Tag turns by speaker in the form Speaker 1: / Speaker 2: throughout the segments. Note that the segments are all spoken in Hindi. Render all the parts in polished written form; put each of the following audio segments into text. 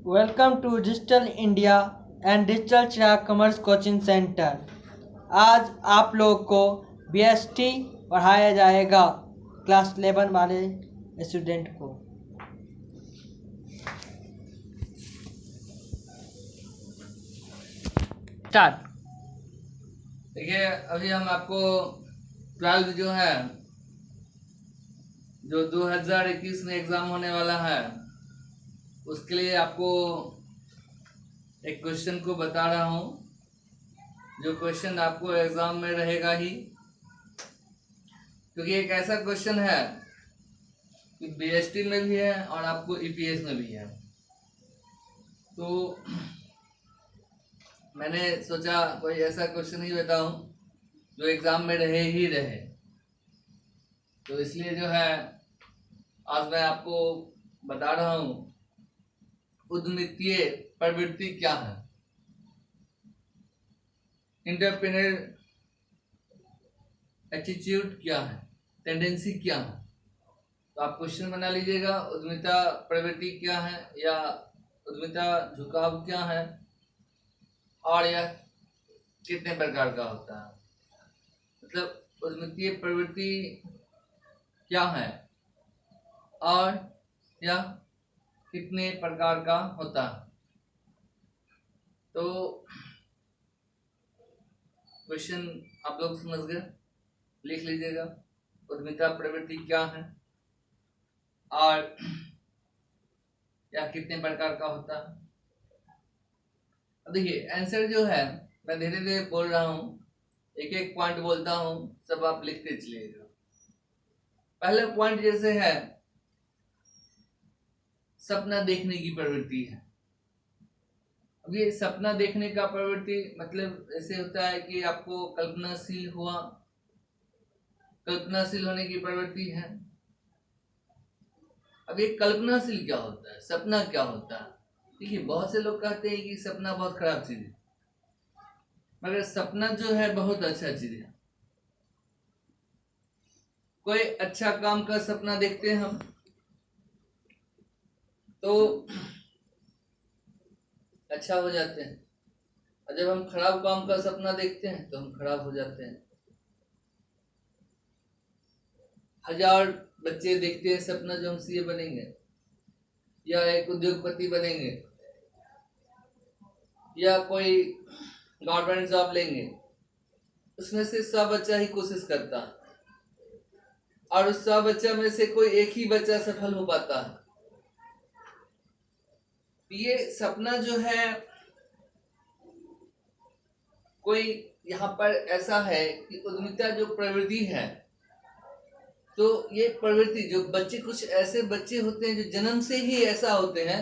Speaker 1: Welcome to digital India and digital Chirag commerce coaching centre. आज आप लोग को बीएसटी पढ़ाया जाएगा क्लास 11 वाले स्टूडेंट को। स्टार्ट।
Speaker 2: देखिए, अभी हम आपको 12 जो है, जो 2021 में एग्जाम होने वाला है, उसके लिए आपको एक क्वेश्चन को बता रहा हूँ। जो क्वेश्चन आपको एग्जाम में रहेगा ही, क्योंकि एक ऐसा क्वेश्चन है कि बीएसटी में भी है और आपको ईपीएस में भी है। तो मैंने सोचा कोई ऐसा क्वेश्चन ही बताऊं जो एग्जाम में रहे ही रहे। तो इसलिए जो है आज मैं आपको बता रहा हूं उद्यमितीय प्रवृत्ति क्या है, इंटरप्रेन्योर एटीट्यूड क्या है, टेंडेंसी क्या है। तो आप क्वेश्चन बना लीजिएगा, उद्यमिता प्रवृत्ति क्या है या उद्यमिता झुकाव क्या है और यह कितने प्रकार का होता है। मतलब उद्यमितीय प्रवृत्ति क्या है और यह कितने प्रकार का होता है। तो क्वेश्चन आप लोग समझ गए, लिख लीजिएगा। उद्यमिता प्रवृत्ति क्या है और यह कितने प्रकार का होता है। अब देखिए, आंसर जो है मैं धीरे धीरे बोल रहा हूँ, एक एक पॉइंट बोलता हूँ, सब आप लिखते चलिएगा। पहला पॉइंट जैसे है, सपना देखने की प्रवृत्ति है। अब ये सपना देखने का प्रवृत्ति मतलब ऐसे होता है कि आपको कल्पनाशील होने की प्रवृत्ति है। अब ये कल्पनाशील क्या होता है, सपना क्या होता है। देखिए, बहुत से लोग कहते हैं कि सपना बहुत खराब चीज है, मगर सपना जो है बहुत अच्छा चीज है। कोई अच्छा काम का सपना देखते हैं हम तो अच्छा हो जाते हैं, और जब हम खराब काम का सपना देखते हैं तो हम खराब हो जाते हैं। 1000 बच्चे देखते हैं सपना जो हम सीए बनेंगे या एक उद्योगपति बनेंगे या कोई गवर्नमेंट जॉब लेंगे। उसमें से 100 बच्चा ही कोशिश करता है और उस 100 बच्चा में से कोई एक ही बच्चा सफल हो पाता है। ये सपना जो है, कोई यहाँ पर ऐसा है कि उद्यमिता जो प्रवृत्ति है, तो ये प्रवृत्ति जो बच्चे, कुछ ऐसे बच्चे होते हैं जो जन्म से ही ऐसा होते हैं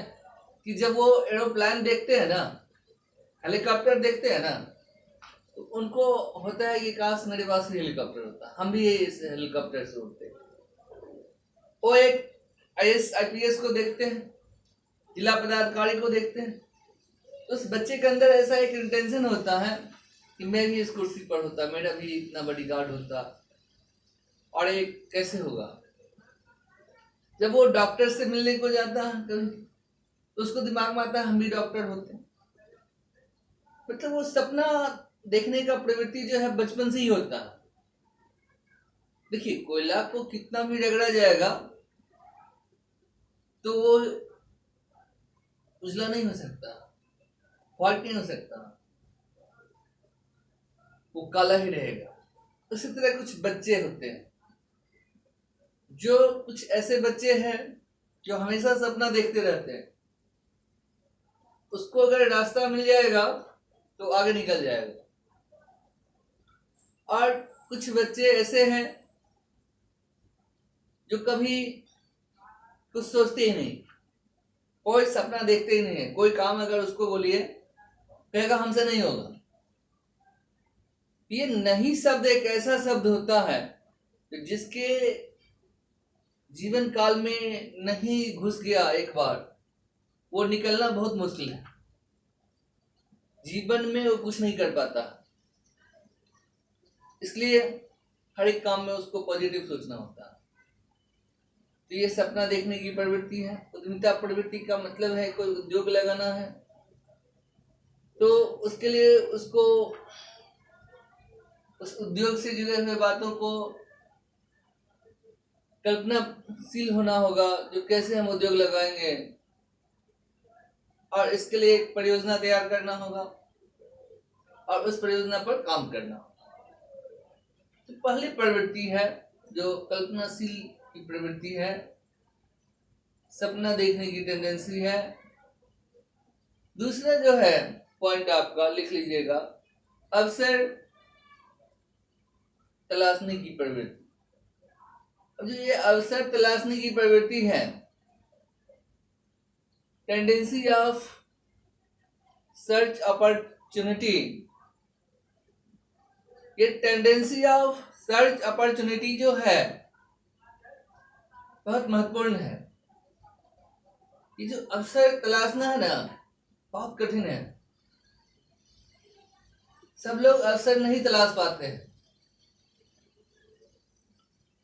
Speaker 2: कि जब वो एरोप्लेन देखते हैं ना, हेलीकॉप्टर देखते हैं ना, तो उनको होता है कि काश मेरे पास भी हेलीकॉप्टर होता, हम भी इस हेलीकॉप्टर से उड़ते। वो एक आईएएस आईपीएस को देखते हैं, जिला पदाधिकारी को देखते हैं, तो उस बच्चे के अंदर ऐसा एक इंटेंशन होता है कि मैं भी इस कुर्सी पर होता, मेरा भी इतना बॉडीगार्ड होता। और एक कैसे होगा, जब वो डॉक्टर से मिलने को जाता है कभी, तो उसको दिमाग में आता है हम भी डॉक्टर होते। मतलब वो सपना देखने का प्रवृत्ति जो है बचपन से ही होता है। देखिए, कोयला को कितना भी रगड़ा जाएगा तो वो उजला नहीं हो सकता, व्हाइट नहीं हो सकता, वो काला ही रहेगा। उसी तरह कुछ बच्चे होते हैं, जो कुछ ऐसे बच्चे हैं जो हमेशा सपना देखते रहते हैं। उसको अगर रास्ता मिल जाएगा तो आगे निकल जाएगा। और कुछ बच्चे ऐसे हैं जो कभी कुछ सोचते ही नहीं, कोई सपना देखते ही नहीं है। कोई काम अगर उसको बोलिए, कहेगा हमसे नहीं होगा। ये नहीं शब्द एक ऐसा शब्द होता है जिसके जीवन काल में नहीं घुस गया एक बार, वो निकलना बहुत मुश्किल है। जीवन में वो कुछ नहीं कर पाता। इसलिए हर एक काम में उसको पॉजिटिव सोचना होता है। तो ये सपना देखने की प्रवृत्ति है। उद्यमिता प्रवृत्ति का मतलब है कोई उद्योग लगाना है, तो उसके लिए उसको उस उद्योग से जुड़े हुए बातों को कल्पनाशील होना होगा, जो कैसे हम उद्योग लगाएंगे, और इसके लिए एक परियोजना तैयार करना होगा और उस परियोजना पर काम करना होगा। तो पहली प्रवृत्ति है जो कल्पनाशील की प्रवृत्ति है, सपना देखने की टेंडेंसी है। दूसरा जो है पॉइंट आपका लिख लीजिएगा, अवसर तलाशने की प्रवृत्ति। अब जो ये अवसर तलाशने की प्रवृत्ति है, टेंडेंसी ऑफ सर्च अपॉर्चुनिटी, ये टेंडेंसी ऑफ सर्च अपॉर्चुनिटी जो है बहुत महत्वपूर्ण है। ये जो अवसर तलाशना है ना, बहुत कठिन है। सब लोग अवसर नहीं तलाश पाते हैं।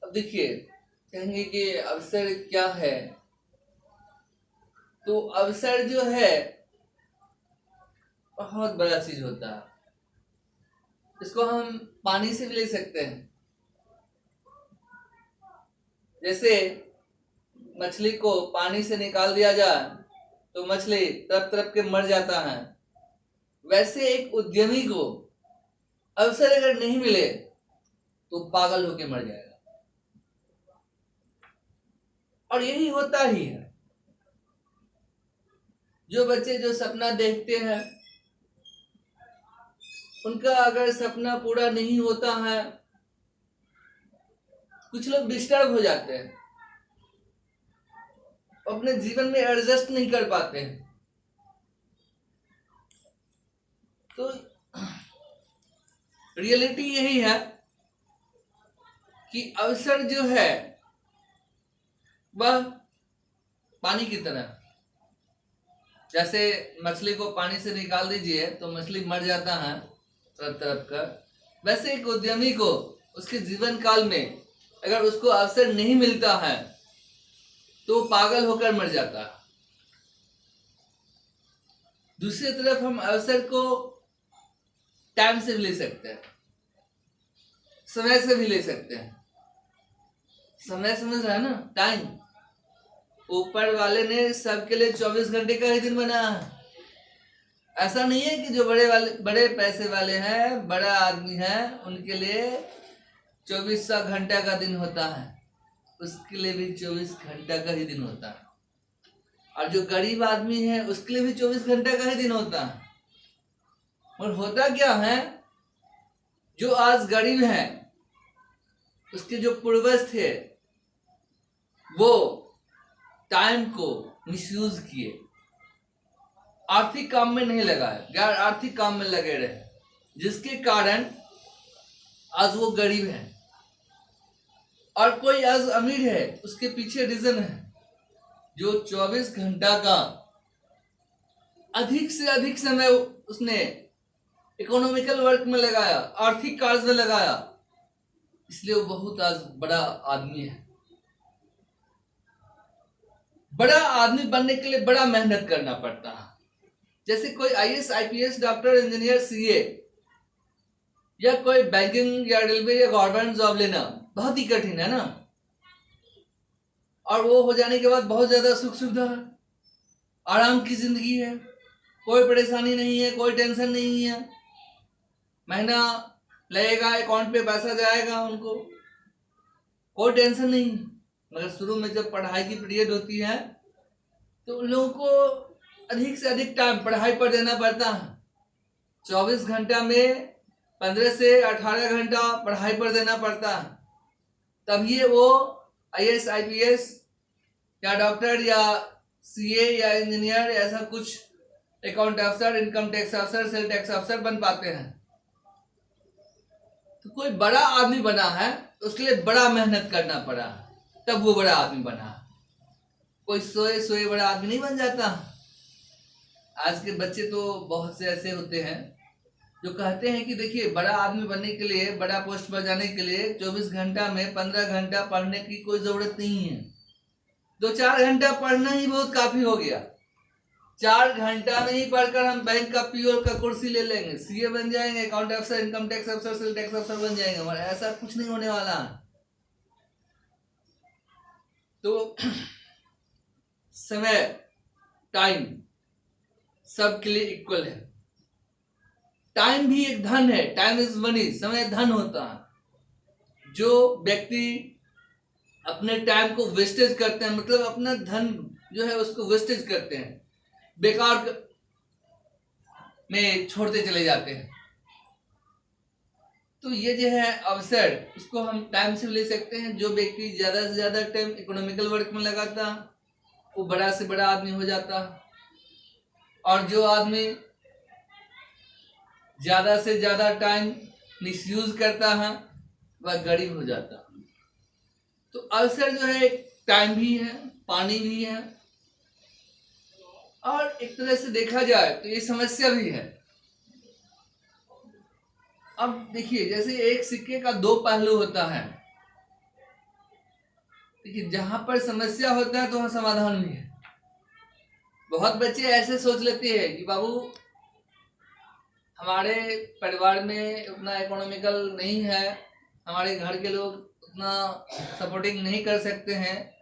Speaker 2: अब देखिए, कहेंगे कि अवसर क्या है, तो अवसर जो है बहुत बड़ा चीज होता है। इसको हम पानी से भी ले सकते हैं। जैसे मछली को पानी से निकाल दिया जाए तो मछली तरप तरप के मर जाता है, वैसे एक उद्यमी को अवसर अगर नहीं मिले तो पागल होके मर जाएगा। और यही होता ही है। जो बच्चे जो सपना देखते हैं, उनका अगर सपना पूरा नहीं होता है, कुछ लोग डिस्टर्ब हो जाते हैं, अपने जीवन में एडजस्ट नहीं कर पाते हैं। तो रियलिटी यही है कि अवसर जो है वह पानी की तरह, जैसे मछली को पानी से निकाल दीजिए तो मछली मर जाता है तरफ तरफ कर, वैसे एक उद्यमी को उसके जीवन काल में अगर उसको अवसर नहीं मिलता है तो पागल होकर मर जाता है। दूसरी तरफ हम अवसर को टाइम से भी ले सकते हैं, समय से भी ले सकते हैं। समय समझ रहा है ना, टाइम। ऊपर वाले ने सबके लिए 24 घंटे का ही दिन बनाया है। ऐसा नहीं है कि जो बड़े पैसे वाले हैं, बड़ा आदमी है, उनके लिए 2400 घंटा का दिन होता है, उसके लिए भी 24 घंटा का ही दिन होता है। और जो गरीब आदमी है उसके लिए भी 24 घंटा का ही दिन होता है। और होता क्या है, जो आज गरीब है उसके जो पूर्वज थे वो टाइम को मिसयूज किए, आर्थिक काम में नहीं लगाए, गैर आर्थिक काम में लगे रहे, जिसके कारण आज वो गरीब है। और कोई आज अमीर है, उसके पीछे रीजन है, जो 24 घंटा का अधिक से अधिक समय उसने इकोनॉमिकल वर्क में लगाया, आर्थिक कार्य में लगाया, इसलिए वो बहुत आज बड़ा आदमी है। बड़ा आदमी बनने के लिए बड़ा मेहनत करना पड़ता है। जैसे कोई IAS, IPS, doctor, engineer, CA या कोई बैंकिंग या रेलवे या गवर्नमेंट जॉब लेना बहुत ही कठिन है ना। और वो हो जाने के बाद बहुत ज्यादा सुख सुविधा है, आराम की जिंदगी है, कोई परेशानी नहीं है, कोई टेंशन नहीं है, महीना लगेगा अकाउंट पे पैसा जाएगा, उनको कोई टेंशन नहीं। मगर शुरू में जब पढ़ाई की पीरियड होती है तो उन लोगों को अधिक से अधिक टाइम पढ़ाई पर देना पड़ता है। 24 घंटा में 15 से 18 घंटा पढ़ाई पर देना पड़ता है, तभी वो आईएएस, आईपीएस या डॉक्टर या सीए या इंजीनियर ऐसा कुछ अकाउंट अफसर, इनकम टैक्स अफसर, सेल टैक्स अफसर बन पाते हैं। तो कोई बड़ा आदमी बना है तो उसके लिए बड़ा मेहनत करना पड़ा, तब वो बड़ा आदमी बना। कोई सोए सोए बड़ा आदमी नहीं बन जाता। आज के बच्चे तो बहुत से ऐसे होते हैं जो कहते हैं कि देखिए, बड़ा आदमी बनने के लिए, बड़ा पोस्ट पर जाने के लिए 24 घंटा में 15 घंटा पढ़ने की कोई जरूरत नहीं है। 2-4 घंटा पढ़ना ही बहुत काफी हो गया। 4 घंटा में ही पढ़कर हम बैंक का पीओ का कुर्सी ले लेंगे, सीए बन जाएंगे, अकाउंट अफसर, इनकम टैक्स अफसर, सेल टैक्स अफसर बन जाएंगे हमारे। ऐसा कुछ नहीं होने वाला। तो समय, टाइम सबके लिए इक्वल है। टाइम भी एक धन है, टाइम इज मनी, समय धन होता है। जो व्यक्ति अपने टाइम को वेस्टेज करते हैं, मतलब अपना धन जो है उसको वेस्टेज करते हैं, बेकार में छोड़ते चले जाते हैं, तो ये जो है अवसर, उसको हम टाइम से ले सकते हैं। जो व्यक्ति ज्यादा से ज्यादा टाइम इकोनॉमिकल वर्क में लगाता वो बड़ा से बड़ा आदमी हो जाता, और जो आदमी ज्यादा से ज्यादा टाइम मिसयूज करता है वह गरीब हो जाता। तो अवसर जो है टाइम भी है, पानी भी है, और एक तरह से देखा जाए तो ये समस्या भी है। अब देखिए, जैसे एक सिक्के का दो पहलू होता है। देखिए, जहां पर समस्या होता है तो वहां समाधान भी है। बहुत बच्चे ऐसे सोच लेते हैं कि बाबू हमारे परिवार में उतना इकोनॉमिकल नहीं है, हमारे घर के लोग उतना सपोर्टिंग नहीं कर सकते हैं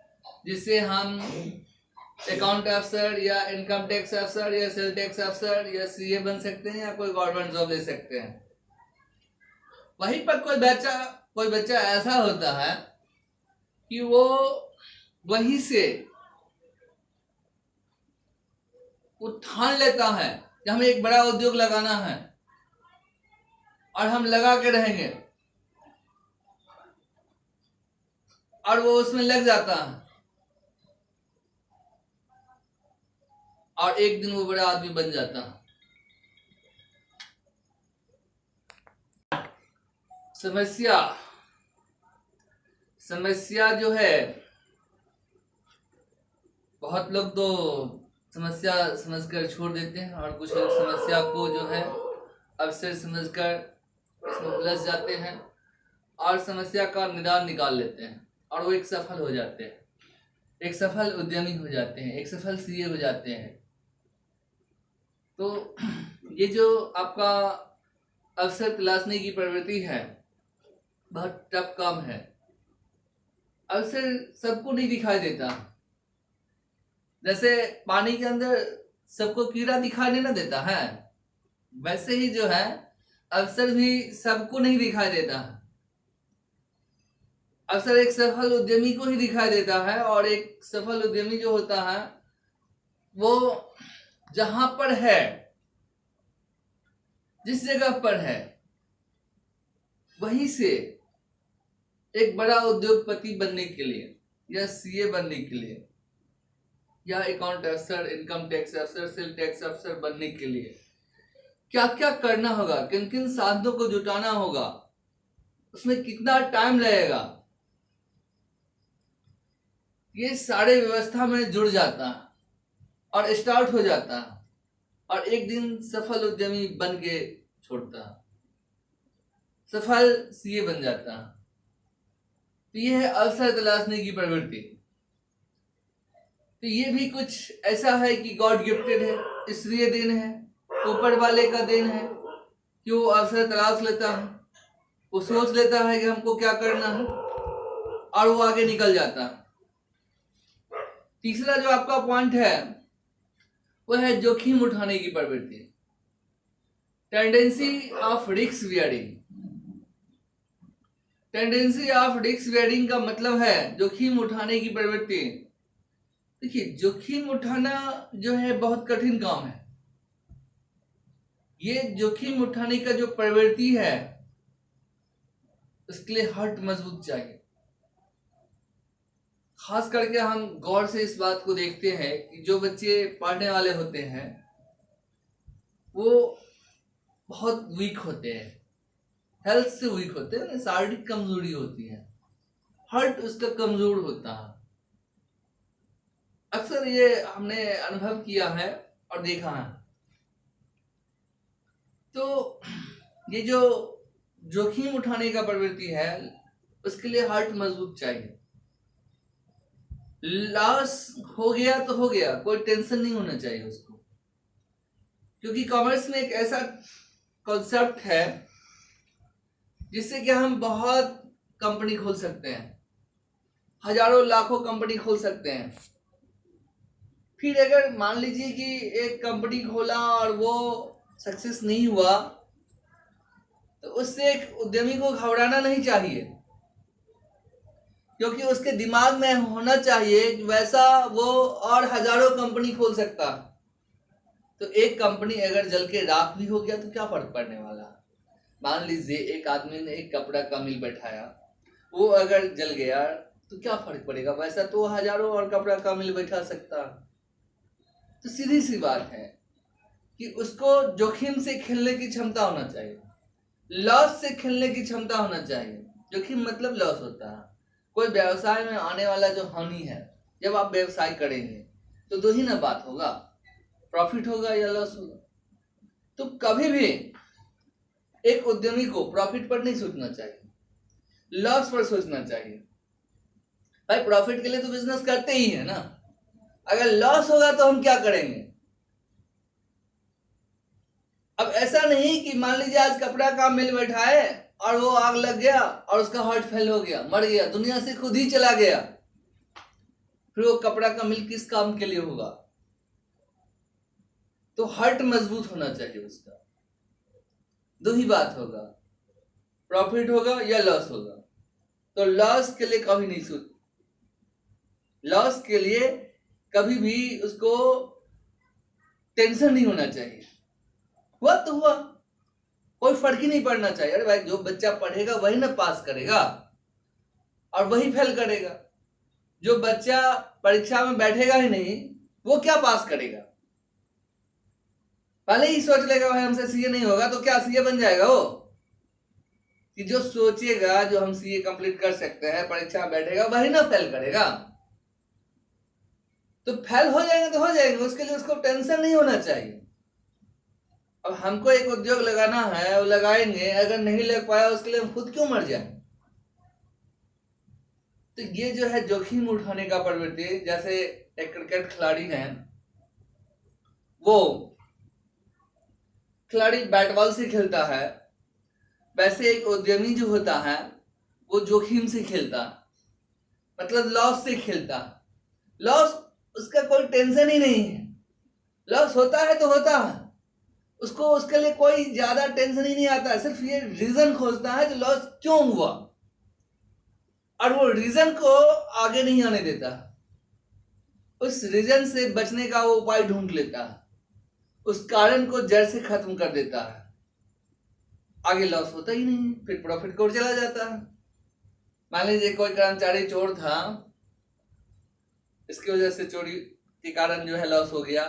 Speaker 2: जिससे हम अकाउंट अफसर या इनकम टैक्स अफसर या सेल टैक्स अफसर या सीए बन सकते हैं या कोई गवर्नमेंट जॉब ले सकते हैं। वहीं पर कोई बच्चा ऐसा होता है कि वो वहीं से वो ठान लेता है कि हमें एक बड़ा उद्योग लगाना है और हम लगा के रहेंगे, और वो उसमें लग जाता है और एक दिन वो बड़ा आदमी बन जाता है। समस्या जो है, बहुत लोग तो समस्या समझकर छोड़ देते हैं और कुछ लोग समस्या को जो है अवसर समझकर इसमें उलझ जाते हैं और समस्या का निदान निकाल लेते हैं, और वो एक सफल हो जाते हैं, एक सफल उद्यमी हो जाते हैं, एक सफल सीए हो जाते हैं। तो ये जो आपका अवसर तलाशने की प्रवृत्ति है, बहुत टफ काम है। अवसर सबको नहीं दिखाई देता। जैसे पानी के अंदर सबको कीड़ा दिखाई नहीं ना देता है, वैसे ही जो है अवसर भी सबको नहीं दिखाई देता। अवसर एक सफल उद्यमी को ही दिखाई देता है, और एक सफल उद्यमी जो होता है वो जहां पर है, जिस जगह पर है, वहीं से एक बड़ा उद्योगपति बनने के लिए या सीए बनने के लिए या अकाउंट अफसर, इनकम टैक्स अफसर, सेल टैक्स अफसर बनने के लिए क्या क्या करना होगा, किन किन साधनों को जुटाना होगा, उसमें कितना टाइम लगेगा, ये सारे व्यवस्था में जुड़ जाता है और स्टार्ट हो जाता है, और एक दिन सफल उद्यमी बन के छोड़ता है, सफल सीए बन जाता है। तो ये है अवसर तलाशने की प्रवृत्ति। तो ये भी कुछ ऐसा है कि गॉड गिफ्टेड है, इसलिए देन है, ऊपर वाले का देन है कि वो अवसर तलाश लेता है, वो सोच लेता है कि हमको क्या करना है, और वो आगे निकल जाता है। तीसरा जो आपका पॉइंट है वो है जोखिम उठाने की प्रवृत्ति, tendency of risk bearing. Tendency of risk bearing का मतलब है जोखिम उठाने की प्रवृत्ति। देखिए, जोखिम उठाना जो है बहुत कठिन काम है। ये जोखिम उठाने का जो प्रवृत्ति है उसके लिए हार्ट मजबूत चाहिए। खास करके हम गौर से इस बात को देखते हैं कि जो बच्चे पढ़ने वाले होते हैं वो बहुत वीक होते हैं, हेल्थ से वीक होते हैं, शारीरिक कमजोरी होती है, हार्ट उसका कमजोर होता है। अक्सर ये हमने अनुभव किया है और देखा है। तो ये जो जोखिम उठाने का प्रवृत्ति है उसके लिए हार्ट मजबूत चाहिए। लॉस हो गया तो हो गया, कोई टेंशन नहीं होना चाहिए उसको, क्योंकि कॉमर्स में एक ऐसा कॉन्सेप्ट है जिससे कि हम बहुत कंपनी खोल सकते हैं, हजारों लाखों कंपनी खोल सकते हैं। फिर अगर मान लीजिए कि एक कंपनी खोला और वो सक्सेस नहीं हुआ, तो उससे एक उद्यमी को घबराना नहीं चाहिए, क्योंकि उसके दिमाग में होना चाहिए कि वैसा वो और हजारों कंपनी खोल सकता। तो एक कंपनी अगर जल के राख भी हो गया तो क्या फर्क पड़ने वाला। मान लीजिए एक आदमी ने एक कपड़ा का मिल बैठाया, वो अगर जल गया तो क्या फर्क पड़ेगा, वैसा तो हजारों और कपड़ा का मिल बैठा सकता। तो सीधी सी बात है कि उसको जोखिम से खेलने की क्षमता होना चाहिए, लॉस से खेलने की क्षमता होना चाहिए। जोखिम मतलब लॉस होता है। कोई व्यवसाय में आने वाला जो हानि है, जब आप व्यवसाय करेंगे तो दो ही ना बात होगा, प्रॉफिट होगा या लॉस होगा। तो कभी भी एक उद्यमी को प्रॉफिट पर नहीं सोचना चाहिए, लॉस पर सोचना चाहिए। भाई प्रॉफिट के लिए तो बिजनेस करते ही है ना, अगर लॉस होगा तो हम क्या करेंगे। अब ऐसा नहीं कि मान लीजिए आज कपड़ा का मिल बैठा है और वो आग लग गया और उसका हार्ट फेल हो गया, मर गया, दुनिया से खुद ही चला गया, फिर वो कपड़ा का मिल किस काम के लिए होगा। तो हार्ट मजबूत होना चाहिए उसका, दो ही बात होगा, प्रॉफिट होगा या लॉस होगा। तो लॉस के लिए कभी नहीं सोच, लॉस के लिए कभी भी उसको टेंशन नहीं होना चाहिए। हुआ तो हुआ, कोई फर्क ही नहीं पड़ना चाहिए। अरे भाई जो बच्चा पढ़ेगा वही ना पास करेगा और वही फेल करेगा। जो बच्चा परीक्षा में बैठेगा ही नहीं वो क्या पास करेगा। पहले ही सोच लेगा भाई हमसे सीए नहीं होगा, तो क्या सीए बन जाएगा वो। कि जो सोचेगा जो हम सीए कंप्लीट कर सकते हैं, परीक्षा में बैठेगा वही ना फेल करेगा। तो फेल हो जाएंगे तो हो जाएंगे, उसके लिए उसको टेंशन नहीं होना चाहिए। अब हमको एक उद्योग लगाना है, वो लगाएंगे, अगर नहीं लग पाया उसके लिए हम खुद क्यों मर जाए। तो ये जो है जोखिम उठाने का प्रवृत्ति, जैसे एक क्रिकेट खिलाड़ी हैं, वो खिलाड़ी बैट बॉल से खेलता है, वैसे एक उद्यमी जो होता है वो जोखिम से खेलता, मतलब लॉस से खेलता। लॉस उसका कोई टेंशन ही नहीं है, लॉस होता है तो होता है, उसको उसके लिए कोई ज्यादा टेंशन ही नहीं आता, सिर्फ ये रीजन खोजता है कि लॉस क्यों हुआ, और वो रीजन को आगे नहीं आने देता, उस रीजन से बचने का वो उपाय ढूंढ लेता है, उस कारण को जड़ से खत्म कर देता है। आगे लॉस होता ही नहीं, फिर प्रॉफिट को चला जाता है। मान लीजिए कोई कर्मचारी चोर था, इसकी वजह से चोरी के कारण जो है लॉस हो गया,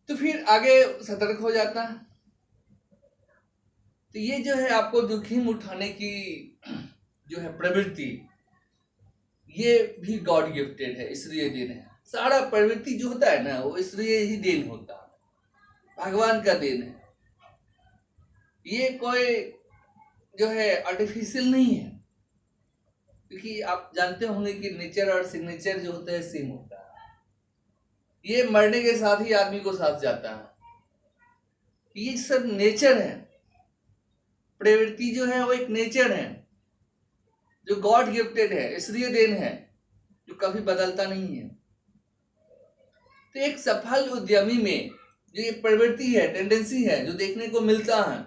Speaker 2: तो फिर आगे सतर्क हो जाता है। तो ये जो है आपको जोखिम उठाने की जो है प्रवृत्ति, ये भी गॉड गिफ्टेड है, इसलिए देन है। सारा प्रवृत्ति जो होता है ना वो इसलिए ही देन होता है, भगवान का देन है। ये कोई जो है आर्टिफिशियल नहीं है, क्योंकि आप जानते होंगे कि नेचर और सिग्नेचर जो होता है सेम होता है। ये मरने के साथ ही आदमी को साथ जाता है, ये सब नेचर है। प्रवृत्ति जो है वो एक नेचर है जो गॉड गिफ्टेड है, इसलिए देन है, जो कभी बदलता नहीं है। तो एक सफल उद्यमी में जो ये प्रवृत्ति है, टेंडेंसी है, जो देखने को मिलता है,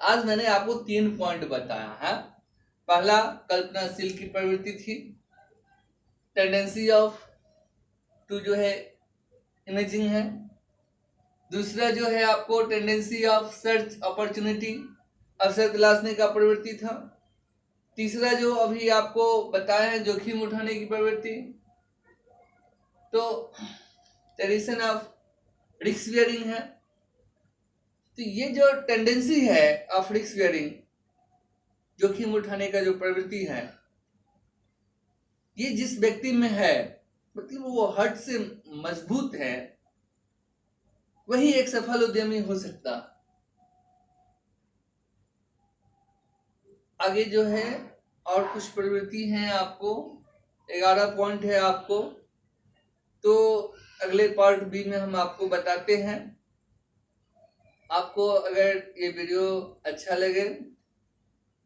Speaker 2: आज मैंने आपको 3 पॉइंट बताया है। पहला कल्पनाशील की प्रवृत्ति थी, टेंडेंसी ऑफ टू जो है इमेजिंग है। दूसरा जो है आपको टेंडेंसी ऑफ सर्च अपॉर्चुनिटी, अवसर तलाशने का प्रवृत्ति था। तीसरा जो अभी आपको बताया है जोखिम उठाने की प्रवृत्ति, तो ट्रेडिशन ऑफ रिस्क बियरिंग है। तो ये जो टेंडेंसी है ऑफ रिस्क बियरिंग, जोखिम उठाने का जो प्रवृत्ति है, ये जिस व्यक्ति में है, मतलब वो हट से मजबूत है, वही एक सफल उद्यमी हो सकता। आगे जो है और कुछ प्रवृत्ति हैं आपको 11 पॉइंट है आपको, तो अगले पार्ट बी में हम आपको बताते हैं। आपको अगर ये वीडियो अच्छा लगे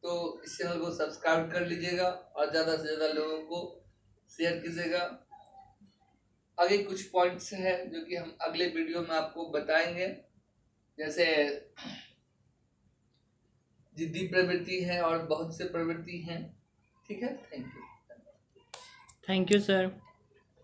Speaker 2: तो इस चैनल को सब्सक्राइब कर लीजिएगा और ज़्यादा से ज़्यादा लोगों को शेयर कीजिएगा। आगे कुछ पॉइंट्स हैं जो कि हम अगले वीडियो में आपको बताएंगे, जैसे जिद्दी प्रवृत्ति है और बहुत से प्रवृत्ति हैं। ठीक है, thank you.
Speaker 1: Thank you sir.